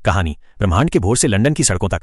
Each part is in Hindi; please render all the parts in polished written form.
कहानी ब्रह्मांड के भोर से लंदन की सड़कों तक।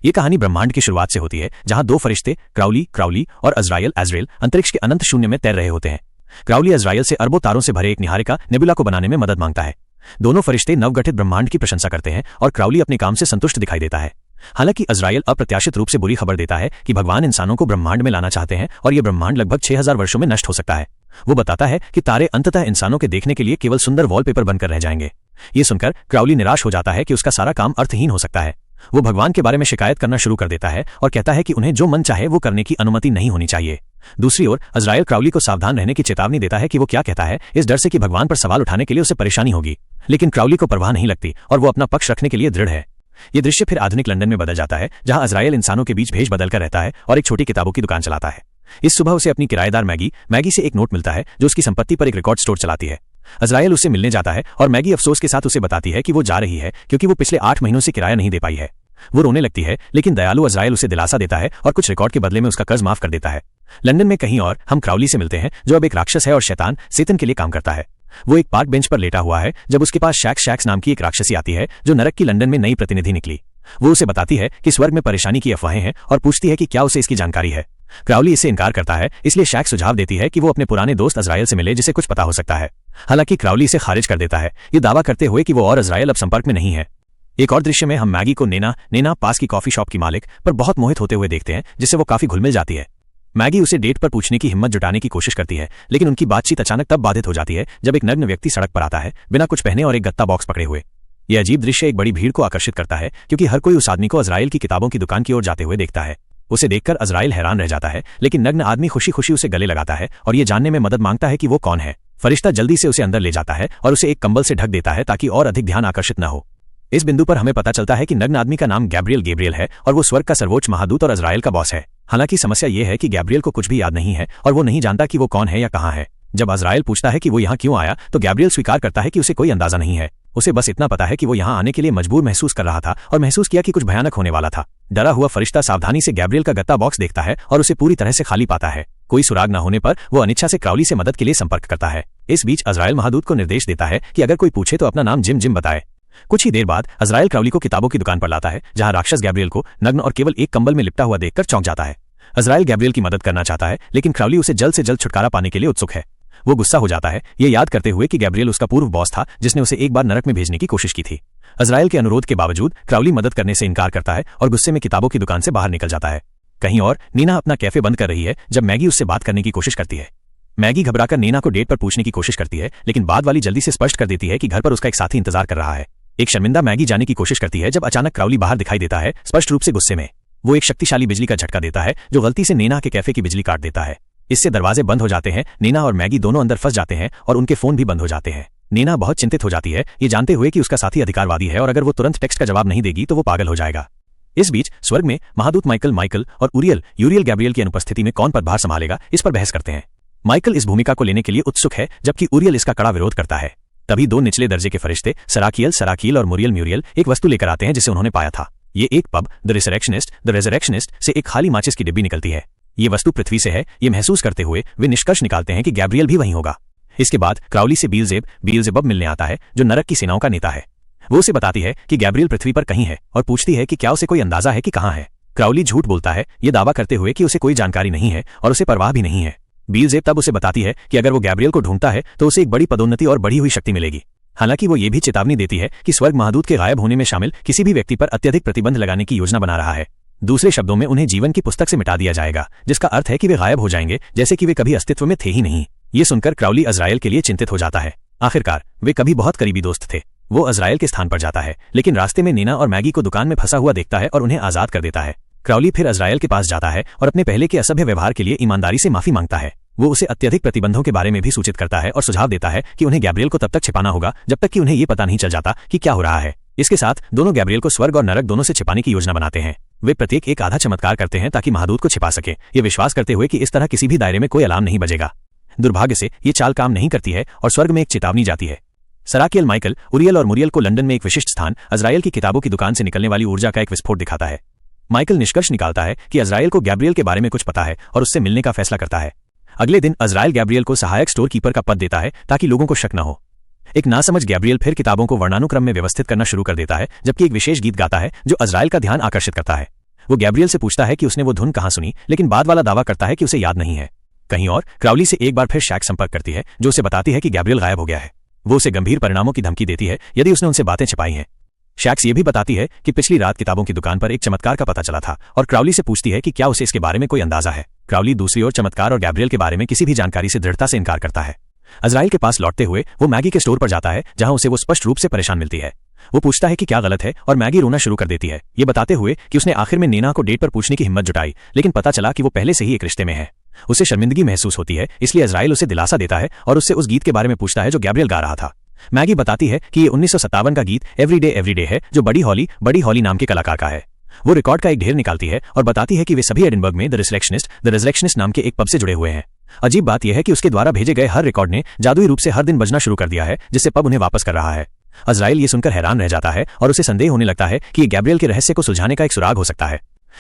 ये कहानी ब्रह्मांड की शुरुआत से होती है, जहां दो फरिश्ते क्राउली और अज़राइल अंतरिक्ष के अनंत शून्य में तैर रहे होते हैं। क्राउली अज़राइल से अरबों तारों से भरे एक निहारिका नेबुला को बनाने में मदद मांगता है। दोनों फरिश्ते नवगठित ब्रह्मांड की प्रशंसा करते हैं और क्राउली अपने काम से संतुष्ट दिखाई देता है। हालांकि अज़राइल अप्रत्याशित रूप से बुरी खबर देता है कि भगवान इंसानों को ब्रह्मांड में लाना चाहते हैं और यह ब्रह्मांड लगभग 6000 वर्षों में नष्ट हो सकता है। वो बताता है कि तारे अंततः इंसानों के देखने के लिए केवल सुंदर वॉलपेपर बनकर रह जाएंगे। ये सुनकर क्राउली निराश हो जाता है कि उसका सारा काम अर्थहीन हो सकता है। वो भगवान के बारे में शिकायत करना शुरू कर देता है और कहता है कि उन्हें जो मन चाहे वो करने की अनुमति नहीं होनी चाहिए। दूसरी ओर अज़राइल क्राउली को सावधान रहने की चेतावनी देता है कि वो क्या कहता है, इस डर से कि भगवान पर सवाल उठाने के लिए उसे परेशानी होगी। लेकिन क्राउली को परवाह नहीं लगती और वो अपना पक्ष रखने के लिए दृढ़ है। ये दृश्य फिर आधुनिक लंदन में बदल जाता है, जहां अज़राइल इंसानों के बीच भेष बदलकर रहता है और एक छोटी किताबों की दुकान चलाता है। इस सुबह उसे अपनी किराएदार मैगी से एक नोट मिलता है, जो उसकी संपत्ति पर एक रिकॉर्ड स्टोर चलाती है। अज़राइल उससे मिलने जाता है और मैगी अफसोस के साथ उसे बताती है कि वो जा रही है क्योंकि वो पिछले 8 महीनों से किराया नहीं दे पाई है। वो रोने लगती है, लेकिन दयालु अज़राइल उसे दिलासा देता है और कुछ रिकॉर्ड के बदले में उसका कर्ज माफ कर देता है। लंदन में कहीं और हम क्राउली से मिलते हैं, जो अब एक राक्षस है और शैतान सेतन के लिए काम करता है। वो एक पार्क बेंच पर लेटा हुआ है जब उसके पास शैक्स नाम की एक राक्षसी आती है, जो नरक की लंदन में नई प्रतिनिधि निकली। वो उसे बताती है कि स्वर्ग में परेशानी की अफवाहें हैं और पूछती है कि क्या उसे इसकी जानकारी है। क्राउली इससे इनकार करता है, इसलिए शैक सुझाव देती है कि वो अपने पुराने दोस्त अज़राइल से मिले, जिसे कुछ पता हो सकता है। हालांकि क्राउली इसे खारिज कर देता है, ये दावा करते हुए कि वो और अज़राइल अब संपर्क में नहीं है। एक और दृश्य में हम मैगी को नेना पास की कॉफी शॉप की मालिक पर बहुत मोहित होते हुए देखते हैं, जिससे वो काफी घुलमिल जाती है। मैगी उसे डेट पर पूछने की हिम्मत जुटाने की कोशिश करती है, लेकिन उनकी बातचीत अचानक तब बाधित हो जाती है जब एक नग्न व्यक्ति सड़क पर आता है, बिना कुछ पहने और एक गत्ता बॉक्स पकड़े हुए। यह अजीब दृश्य एक बड़ी भीड़ को आकर्षित करता है, क्योंकि हर कोई उस आदमी को अज़राइल की किताबों की दुकान की ओर जाते हुए देखता है। उसे देखकर अज़राइल हैरान रह जाता है, लेकिन नग्न आदमी खुशी खुशी उसे गले लगाता है और ये जानने में मदद मांगता है कि वो कौन है। फरिश्ता जल्दी से उसे अंदर ले जाता है और उसे एक कंबल से ढक देता है ताकि और अधिक ध्यान आकर्षित न हो। इस बिंदु पर हमें पता चलता है कि नग्न आदमी का नाम गैब्रियल है और वो स्वर्ग का सर्वोच्च महादूत और अज़राइल का बॉस है। हालांकि समस्या ये है कि गैब्रियल को कुछ भी याद नहीं है और वो नहीं जानता कि वो कौन है या कहाँ है। जब अज़राइल पूछता है कि वो यहाँ क्यों आया, तो गैब्रियल स्वीकार करता है कि उसे कोई अंदाजा नहीं है। उसे बस इतना पता है कि वो यहाँ आने के लिए मजबूर महसूस कर रहा था और महसूस किया कि कुछ भयानक होने वाला था। डरा हुआ फरिश्ता सावधानी से गैब्रियल का गत्ता बॉक्स देखता है और उसे पूरी तरह से खाली पाता है। कोई सुराग न होने पर वो अनिच्छा से क्राउली से मदद के लिए संपर्क करता है। इस बीच अज़राइल महादूत को निर्देश देता है कि अगर कोई पूछे तो अपना नाम जिम बताए। कुछ ही देर बाद अज़राइल क्राउली को किताबों की दुकान पर लाता है, जहां राक्षस गैब्रियल को नग्न और केवल एक कंबल में लिपटा हुआ देखकर चौंक जाता है। अज़राइल गैब्रियल की मदद करना चाहता है, लेकिन क्राउली उसे जल्द से जल्द छुटकारा पाने के लिए उत्सुक है। वो गुस्सा हो जाता है, ये याद करते हुए कि गैब्रियल उसका पूर्व बॉस था, जिसने उसे एक बार नरक में भेजने की कोशिश की थी। अज़राइल के अनुरोध के बावजूद क्राउली मदद करने से इनकार करता है और गुस्से में किताबों की दुकान से बाहर निकल जाता है। कहीं और नीना अपना कैफे बंद कर रही है जब मैगी उससे बात करने की कोशिश करती है। मैगी घबराकर नीना को डेट पर पूछने की कोशिश करती है, लेकिन बाद वाली जल्दी से स्पष्ट कर देती है कि घर पर उसका एक साथी इंतजार कर रहा है। एक शर्मिंदा मैगी जाने की कोशिश करती है जब अचानक क्राउली बाहर दिखाई देता है, स्पष्ट रूप से गुस्से में। वो एक शक्तिशाली बिजली का झटका देता है, जो गलती से नीना के कैफे की बिजली काट देता है। इससे दरवाजे बंद हो जाते हैं, नीना और मैगी दोनों अंदर फंस जाते हैं और उनके फोन भी बंद हो जाते हैं। नीना बहुत चिंतित हो जाती है, ये जानते हुए कि उसका साथी अधिकारवादी है और अगर वो तुरंत टेक्स्ट का जवाब नहीं देगी तो वो पागल हो जाएगा। इस बीच स्वर्ग में महादूत माइकल और यूरियल गैब्रियल की अनुपस्थिति में कौन पदभार संभालेगा, इस पर बहस करते हैं। माइकल इस भूमिका को लेने के लिए उत्सुक है, जबकि यूरियल इसका कड़ा विरोध करता है। तभी दो निचले दर्जे के फरिश्ते सराकील और मुरियल एक वस्तु लेकर आते हैं जिसे उन्होंने पाया था। ये एक पब द रिजरेक्शनिस्ट से एक खाली माचिस की डिब्बी निकलती है। ये वस्तु पृथ्वी से है, ये महसूस करते हुए वे निष्कर्ष निकालते हैं कि गैब्रियल भी वहीं होगा। इसके बाद क्राउली से बीलज़ेबब मिलने आता है, जो नरक की सेनाओं का नेता है। वो उसे बताती है कि गैब्रियल पृथ्वी पर कहीं है और पूछती है कि क्या उसे कोई अंदाजा है कि कहाँ है। क्राउली झूठ बोलता है, ये दावा करते हुए कि उसे कोई जानकारी नहीं है और उसे परवाह भी नहीं है। बीलज़ेब तब उसे बताती है कि अगर वो गैब्रियल को ढूंढता है तो उसे एक बड़ी पदोन्नति और बढ़ी हुई शक्ति मिलेगी। हालांकि वो ये भी चेतावनी देती है कि स्वर्ग महादूत के गायब होने में शामिल किसी भी व्यक्ति पर अत्यधिक प्रतिबंध लगाने की योजना बना रहा है। दूसरे शब्दों में उन्हें जीवन की पुस्तक से मिटा दिया जाएगा, जिसका अर्थ है कि वे गायब हो जाएंगे, जैसे कि वे कभी अस्तित्व में थे ही नहीं। ये सुनकर क्राउली अज़राइल के लिए चिंतित हो जाता है। आखिरकार वे कभी बहुत करीबी दोस्त थे। वो अज़राइल के स्थान पर जाता है, लेकिन रास्ते में नीना और मैगी को दुकान में फंसा हुआ देखता है और उन्हें आजाद कर देता है। क्राउली फिर अज़राइल के पास जाता है और अपने पहले के असभ्य व्यवहार के लिए ईमानदारी से माफी मांगता है। वो उसे अत्यधिक प्रतिबंधों के बारे में भी सूचित करता है और सुझाव देता है कि उन्हें गैब्रियल को तब तक छिपाना होगा जब तक कि उन्हें ये पता नहीं चल जाता कि क्या हो रहा है। इसके साथ दोनों गैब्रियल को स्वर्ग और नरक दोनों से छिपाने की योजना बनाते हैं। वे प्रत्येक एक आधा चमत्कार करते हैं ताकि महादूत को छिपा सके, ये विश्वास करते हुए कि इस तरह किसी भी दायरे में कोई अलार्म नहीं बजेगा। दुर्भाग्य से ये चाल काम नहीं करती है और स्वर्ग में एक चेतावनी जाती है। सराकियल माइकल, यूरियल और मुरियल को लंदन में एक विशिष्ट स्थान अज़राइल की किताबों की दुकान से निकलने वाली ऊर्जा का एक विस्फोट दिखाता है। माइकल निष्कर्ष निकालता है कि अज़राइल को गैब्रियल के बारे में कुछ पता है और उससे मिलने का फैसला करता है। अगले दिन अज़राइल गैब्रियल को सहायक स्टोर कीपर का पद देता है ताकि लोगों को शक न हो। एक नासमझ गैब्रियल फिर किताबों को वर्णानुक्रम में व्यवस्थित करना शुरू कर देता है, जबकि एक विशेष गीत गाता है जो अज़राइल का ध्यान आकर्षित करता है। वो गैब्रियल से पूछता है कि उसने वो धुन कहाँ सुनी, लेकिन बाद वाला दावा करता है कि उसे याद नहीं है। कहीं और क्राउली से एक बार फिर शैक संपर्क करती है, जो उसे बताती है कि गैब्रियल गायब हो गया है। वो उसे गंभीर परिणामों की धमकी देती है यदि उसने उनसे बातें छिपाई हैं। शैक्स ये भी बताती है कि पिछली रात किताबों की दुकान पर एक चमत्कार का पता चला था, और क्राउली से पूछती है कि क्या उसे इसके बारे में कोई अंदाजा है। क्राउली दूसरी ओर चमत्कार और गैब्रियल के बारे में किसी भी जानकारी से दृढ़ता से इनकार करता है। अज़राइल के पास लौटते हुए वो मैगी के स्टोर पर जाता है, जहां उसे वो स्पष्ट रूप से परेशान मिलती है। वो पूछता है कि क्या गलत है, और मैगी रोना शुरू कर देती है, ये बताते हुए कि उसने आखिर में नीना को डेट पर पूछने की हिम्मत जुटाई, लेकिन पता चला कि वो पहले से ही एक रिश्ते में है। उसे शर्मिंदगी महसूस होती है, इसलिए अज़राइल उसे दिलासा देता है और उससे उस गीत के बारे में पूछता है जो गैब्रियल गा रहा था। मैगी बताती है कि ये 1957 का गीत एवरीडे है, जो बड़ी हॉली नाम के कलाकार का है। वो रिकॉर्ड का एक ढेर निकालती है और बताती है कि वे सभी एडिनबर्ग में द रिजरेक्शनिस्ट नाम के एक पब से जुड़े हुए हैं। अजीब बात यह है कि उसके द्वारा भेजे गए हर रिकॉर्ड ने जादुई रूप से हर दिन बजना शुरू कर दिया है, जिससे पब उन्हें वापस कर रहा है। अज़राइल ये सुनकर हैरान रह जाता है और उसे संदेह होने लगता है कि ये गैब्रियल के रहस्य को सुलझाने का एक सुराग हो सकता है।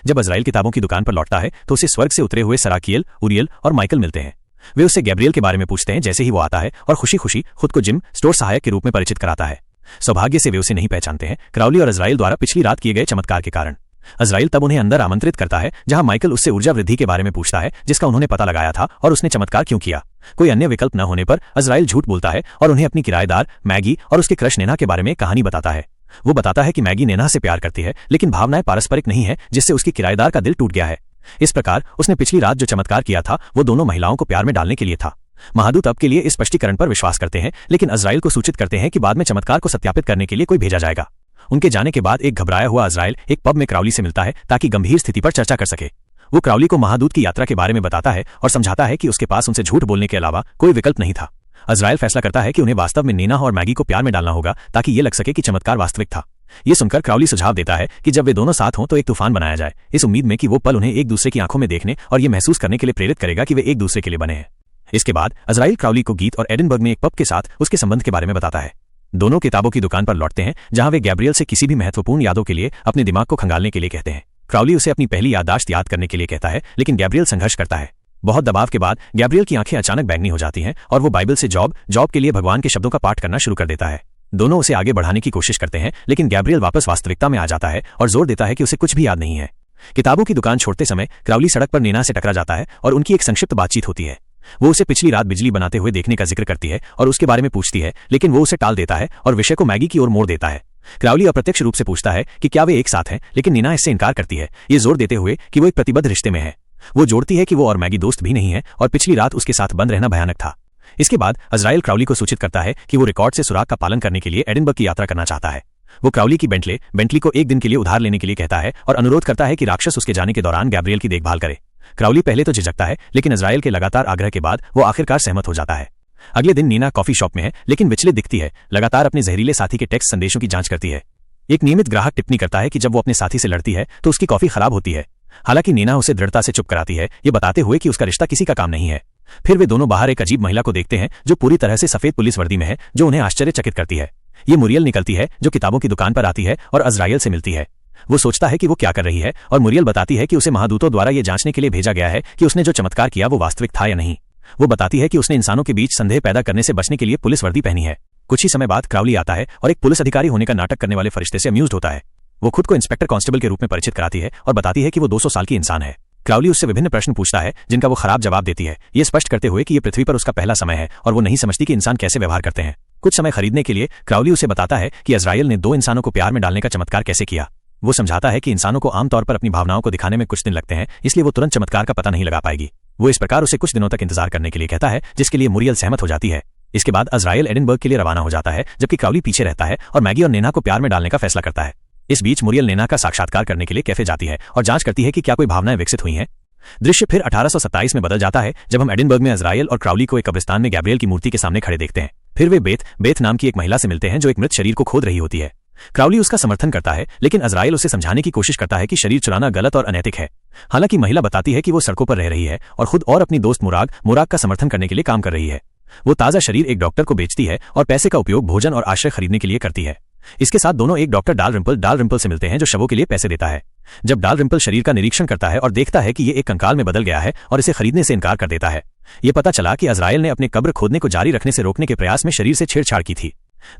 जब अज़राइल किताबों की दुकान पर लौटता है तो उसे स्वर्ग से उतरे हुए सराकियल, उरियल और माइकल मिलते हैं। वे उससे गैब्रियल के बारे में पूछते हैं जैसे ही वो आता है, और खुशी खुशी खुद को जिम स्टोर सहायक के रूप में परिचित कराता है। सौभाग्य से वे उसे नहीं पहचानते हैं, क्राउली और अज़राइल द्वारा पिछली रात किए गए चमत्कार के कारण। अज़राइल तब उन्हें अंदर आमंत्रित करता है, जहां माइकल उससे ऊर्जा वृद्धि के बारे में पूछता है, जिसका उन्होंने पता लगाया था और उसने चमत्कार क्यों किया। कोई अन्य विकल्प न होने पर अज़राइल झूठ बोलता है और उन्हें अपनी किराएदार मैगी और उसके क्रश नैना के बारे में एक कहानी बताता है। वो बताता है कि मैगी नैना से प्यार करती है, लेकिन भावनाएं पारस्परिक नहीं है, जिससे उसकी किराएदार का दिल टूट गया है। इस प्रकार उसने पिछली रात जो चमत्कार किया था वो दोनों महिलाओं को प्यार में डालने के लिए था। महादूत अब के लिए इस स्पष्टीकरण पर विश्वास करते हैं, लेकिन अज़राइल को सूचित करते हैं कि बाद में चमत्कार को सत्यापित करने के लिए कोई भेजा जाएगा। उनके जाने के बाद एक घबराया हुआ अज़राइल एक पब में क्राउली से मिलता है ताकि गंभीर स्थिति पर चर्चा कर सके। वो क्राउली को महादूत की यात्रा के बारे में बताता है और समझाता है कि उसके पास उनसे झूठ बोलने के अलावा कोई विकल्प नहीं था। अज़राइल फैसला करता है कि उन्हें वास्तव में नैना और मैगी को प्यार में डालना होगा ताकि ये लग सके कि चमत्कार वास्तविक था। ये सुनकर क्राउली सुझाव देता है कि जब वे दोनों साथ हों तो एक तूफान बनाया जाए, इस उम्मीद में कि वो पल उन्हें एक दूसरे की आंखों में देखने और ये महसूस करने के लिए प्रेरित करेगा कि वे एक दूसरे के लिए बने हैं। इसके बाद अज़राइल क्राउली को गीत और एडिनबर्ग में एक पब के साथ उसके संबंध के बारे में बताता है। दोनों किताबों की दुकान पर लौटते हैं, जहां वे गैब्रियल से किसी भी महत्वपूर्ण यादों के लिए अपने दिमाग को खंगालने के लिए कहते हैं। क्राउली उसे अपनी पहली याददाश्त याद करने के लिए कहता है, लेकिन गैब्रियल संघर्ष करता है। बहुत दबाव के बाद गैब्रियल की आंखें अचानक बैंगनी हो जाती हैं और वो बाइबल से जॉब के लिए भगवान के शब्दों का पाठ करना शुरू कर देता है। दोनों उसे आगे बढ़ाने की कोशिश करते हैं, लेकिन गैब्रियल वापस वास्तविकता में आ जाता है और जोर देता है कि उसे कुछ भी याद नहीं है। किताबों की दुकान छोड़ते समय क्राउली सड़क पर नैना से टकरा जाता है और उनकी एक संक्षिप्त बातचीत होती है। वो उसे पिछली रात बिजली बनाते हुए देखने का जिक्र करती है और उसके बारे में पूछती है, लेकिन वो उसे टाल देता है और विषय को मैगी की ओर मोड़ देता है। क्राउली अप्रत्यक्ष रूप से पूछता है कि क्या वे एक साथ हैं, लेकिन नैना इससे इनकार करती है, ये जोर देते हुए कि वो एक प्रतिबद्ध रिश्ते में है। वो जोड़ती है कि वो और मैगी दोस्त भी नहीं है और पिछली रात उसके साथ बंद रहना भयानक था। इसके बाद अज़राइल क्राउली को सूचित करता है कि वो रिकॉर्ड से सुराग का पालन करने के लिए एडिनबर्ग की यात्रा करना चाहता है। वो क्राउली की बेंटली को एक दिन के लिए उधार लेने के लिए कहता है और अनुरोध करता है कि राक्षस उसके जाने के दौरान गैब्रियल की देखभाल करे। क्राउली पहले तो झिझकता है, लेकिन अज़राइल के लगातार आग्रह के बाद वो आखिरकार सहमत हो जाता है। अगले दिन नैना कॉफी शॉप में है, लेकिन विचलित दिखती है, लगातार अपने जहरीले साथी के टेक्स्ट संदेशों की जांच करती है। एक नियमित ग्राहक टिप्पणी करता है कि जब वो अपने साथी से लड़ती है तो उसकी कॉफी खराब होती है। हालांकि नैना उसे दृढ़ता से चुप कराती है, ये बताते हुए कि उसका रिश्ता किसी का काम नहीं है। फिर वे दोनों बाहर एक अजीब महिला को देखते हैं जो पूरी तरह से सफेद पुलिस वर्दी में है, जो उन्हें आश्चर्यचकित करती है। ये मुरियल निकलती है, जो किताबों की दुकान पर आती है और अज़राइल से मिलती है। वो सोचता है कि वो क्या कर रही है, और मुरियल बताती है कि उसे महादूतों द्वारा ये जांचने के लिए भेजा गया है कि उसने जो चमत्कार किया वो वास्तविक था या नहीं। वो बताती है कि उसने इंसानों के बीच संदेह पैदा करने से बचने के लिए पुलिस वर्दी पहनी है। कुछ ही समय बाद क्राउली आता है और एक पुलिस अधिकारी होने का नाटक करने वाले फरिश्ते से अम्यूज्ड होता है। वो खुद को इंस्पेक्टर कांस्टेबल के रूप में परिचित कराती है और बताती है कि वो 200 साल की इंसान है। क्राउली उससे विभिन्न प्रश्न पूछता है, जिनका वो खराब जवाब देती है, ये स्पष्ट करते हुए कि ये पृथ्वी पर उसका पहला समय है और वो नहीं समझती कि इंसान कैसे व्यवहार करते हैं। कुछ समय खरीदने के लिए क्राउली उसे बताता है कि अज़राइल ने 2 इंसानों को प्यार में डालने का चमत्कार कैसे किया। वो समझाता है कि इंसानों को आमतौर पर अपनी भावनाओं को दिखाने में कुछ दिन लगते हैं, इसलिए वो तुरंत चमत्कार का पता नहीं लगा पाएगी। वो इस प्रकार उसे कुछ दिनों तक इंतजार करने के लिए कहता है, जिसके लिए मुरियल सहमत हो जाती है। इसके बाद अज़राइल एडिनबर्ग के लिए रवाना हो जाता है, जबकि क्राउली पीछे रहता है और मैगी और नैना को प्यार में डालने का फैसला करता है। इस बीच मुरियल नैना का साक्षात्कार करने के लिए कैफे जाती है और जांच करती है कि क्या कोई भावनाएं विकसित हुई हैं। दृश्य फिर 1827 में बदल जाता है, जब हम एडिनबर्ग में अज़राइल और क्राउली को एक कब्रिस्तान में गैब्रियल की मूर्ति के सामने खड़े देखते हैं। फिर वे बेथ नाम की एक महिला से मिलते हैं जो एक मृत शरीर को खोद रही होती है। क्राउली उसका समर्थन करता है, लेकिन अज़राइल उसे समझाने की कोशिश करता है कि शरीर चुराना गलत और अनैतिक है। हालांकि महिला बताती है कि वो सड़कों पर रह रही है और खुद और अपनी दोस्त मुराग का समर्थन करने के लिए काम कर रही है। वो ताज़ा शरीर एक डॉक्टर को बेचती है और पैसे का उपयोग भोजन और आश्रय खरीदने के लिए करती है। इसके साथ दोनों एक डॉक्टर डालरिम्पल से मिलते हैं, जो शवों के लिए पैसे देता है। जब डालरिम्पल शरीर का निरीक्षण करता है और देखता है कि ये एक कंकाल में बदल गया है और इसे खरीदने से इनकार कर देता है, ये पता चला कि अज़राइल ने अपने कब्र खोदने को जारी रखने से रोकने के प्रयास में शरीर से छेड़छाड़ की थी।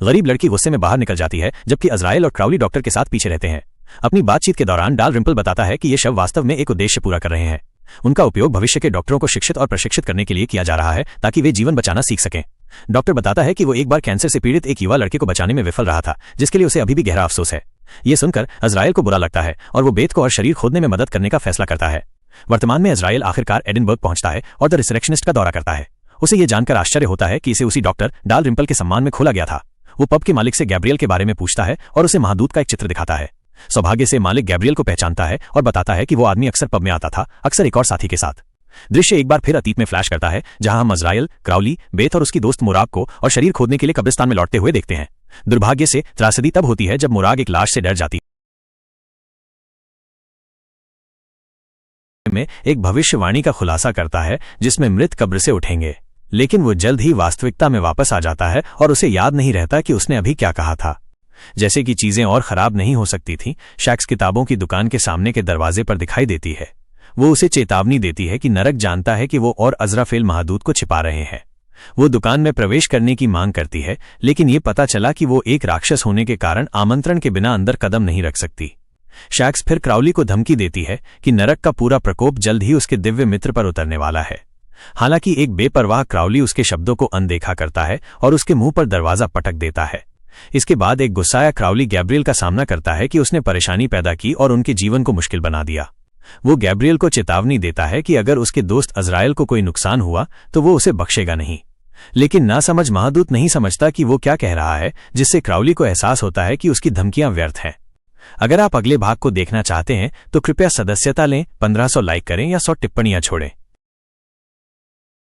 गरीब लड़की गुस्से में बाहर निकल जाती है, जबकि अज़राइल और क्राउली डॉक्टर के साथ पीछे रहते हैं। अपनी बातचीत के दौरान डालरिम्पल बताता है कि ये शव वास्तव में एक उद्देश्य पूरा कर रहे हैं। उनका उपयोग भविष्य के डॉक्टरों को शिक्षित और प्रशिक्षित करने के लिए किया जा रहा है, ताकि वे जीवन बचाना सीख सकें। डॉक्टर बताता है कि वो एक बार कैंसर से पीड़ित एक युवा लड़के को बचाने में विफल रहा था, जिसके लिए उसे अभी भी गहरा अफसोस है। ये सुनकर अज़राइल को बुरा लगता है और वो बेत को और शरीर खोदने में मदद करने का फैसला करता है। वर्तमान में अज़राइल आखिरकार एडिनबर्ग पहुंचता है और द रिसरेक्शनिस्ट का दौरा करता है। उसे ये जानकर आश्चर्य होता है कि इसे उसी डॉक्टर डालरिम्पल के सम्मान में खोला गया था। वो पब के मालिक से गैब्रियल के बारे में पूछता है और उसे महादूत का एक चित्र दिखाता है। सौभाग्य से मालिक गैब्रियल को पहचानता है और बताता है कि वो आदमी अक्सर पब में आता था, अक्सर एक और साथी के साथ। दृश्य एक बार फिर अतीत में फ्लैश करता है, जहां हम अज़राइल, क्राउली, बेत और उसकी दोस्त मुराग को और शरीर खोदने के लिए कब्रिस्तान में लौटते हुए देखते हैं। दुर्भाग्य से त्रासदी तब होती है जब मुराग एक लाश से डर जाती में एक भविष्यवाणी का खुलासा करता है, जिसमें मृत कब्र से उठेंगे। लेकिन वो जल्द ही वास्तविकता में वापस आ जाता है और उसे याद नहीं रहता कि उसने अभी क्या कहा था। जैसे कि चीजें और खराब नहीं हो सकती थीं, शैक्स किताबों की दुकान के सामने के दरवाजे पर दिखाई देती है। वो उसे चेतावनी देती है कि नरक जानता है कि वो और अज़राफेल महादूत को छिपा रहे हैं। वो दुकान में प्रवेश करने की मांग करती है, लेकिन ये पता चला कि वो एक राक्षस होने के कारण आमंत्रण के बिना अंदर कदम नहीं रख सकती। शैक्स फिर क्राउली को धमकी देती है कि नरक का पूरा प्रकोप जल्द ही उसके दिव्य मित्र पर उतरने वाला है। हालांकि एक बेपरवाह क्राउली उसके शब्दों को अनदेखा करता है और उसके मुंह पर दरवाजा पटक देता है। इसके बाद एक गुस्साया क्राउली गैब्रियल का सामना करता है कि उसने परेशानी पैदा की और उनके जीवन को मुश्किल बना दिया। वो गैब्रियल को चेतावनी देता है कि अगर उसके दोस्त अज़राइल को कोई नुकसान हुआ तो वो उसे बख्शेगा नहीं। लेकिन नासमझ महादूत नहीं समझता कि वो क्या कह रहा है, जिससे क्राउली को एहसास होता है कि उसकी धमकियां व्यर्थ हैं। अगर आप अगले भाग को देखना चाहते हैं तो कृपया सदस्यता लें, 1500 लाइक करें या 100 टिप्पणियां छोड़ें।